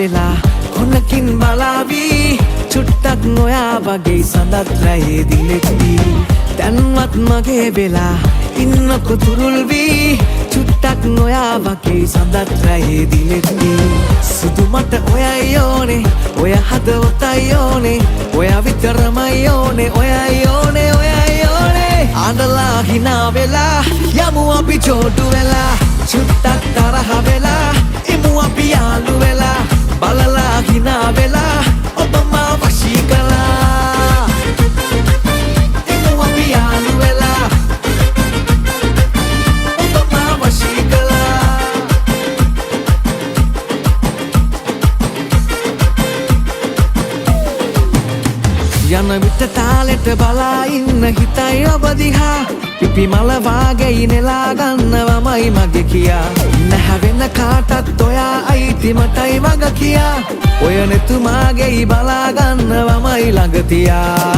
වෙලා කොනකින් බලාවි චුට්ටක් නොයා වගේ සඳත් රැයේ දිලෙත්වි දැන්වත් මගේ වෙලා ඉන්නකො තුරුල් වී චුට්ටක් නොයා වගේ සඳත් රැයේ දිලෙත්වි සුදු මට ඔයයි ඕනේ ඔය හදවතයි ඕනේ ඔය විතරමයි ඕනේ ඔයයි ඕනේ ඔයයි ඕනේ අඬලා හිනා වෙලා යමු අපි චෝටු වෙලා චුට්ටක් තරහ වෙලා ඉමු අපි යාළු වෙලා බලලා හිනා වෙලා ඔබ මා වශී කළා ඉමු අපි යාළු වෙලා ඔබ මා වශී කළා යන විට තාලෙට බලා ඉන්න හිතයි ඔබ දිහා පිපි මල වාගේ නෙලා ගන්නවමයි මගේ කියා නැහැවෙන කාටත් ඔයා අයිති මටයි වග කියා ඔය නෙතුමාගේ බලා ගන්නවමයි ළඟ තියා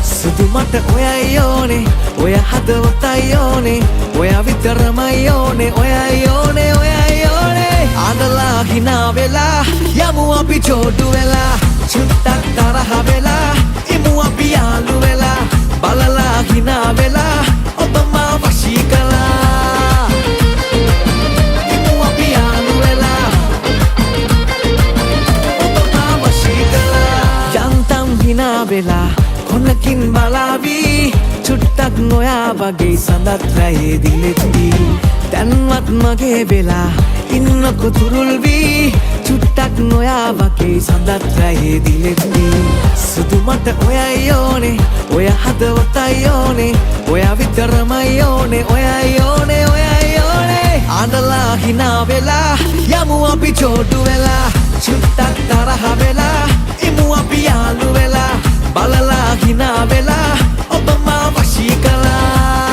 සුදු මට ඔයයි ඕනේ ඔය හදවතයි ඕනේ ඔය විතරමයි ඕනේ ඔයයි ඕනේ ඔයයි ඕනේ අඬලා හිනා වෙලා යමු අපි චෝටු වෙලා චුට්ටක් තරහ වෙලා ඉමු අපි යාළු වෙලා බලලා හිනා වෙලා ඔබ මා වශී කළා ඉමු අපි යාළු වෙලා ඔබ මා වශී කළා යන්තම් හිනා වෙලා කොනකින් බලාවි චුට්ටක් නොයා වගේ සඳත් රැයේ දිලෙත්වි දැන්වත් මගේ වෙලා ඉන්නකො තුරුල් වී චුට්ටක් නොයා වගේ සඳත් රැයේ දිලෙත්වි සුදු මට ඔයයි ඕනේ ඔය හදවතයි ඕනේ ඔය විතරමයි ඕනේ ඔයයි ඕනේ ඔයයි ඕනේ අඬලා හිනා වෙලා යමු අපි චෝටු වෙලා චුට්ටක් තරහ වෙලා ඉමු අපි යාළු වෙලා බලලා හිනා වෙලා ඔබ මා වශී කළා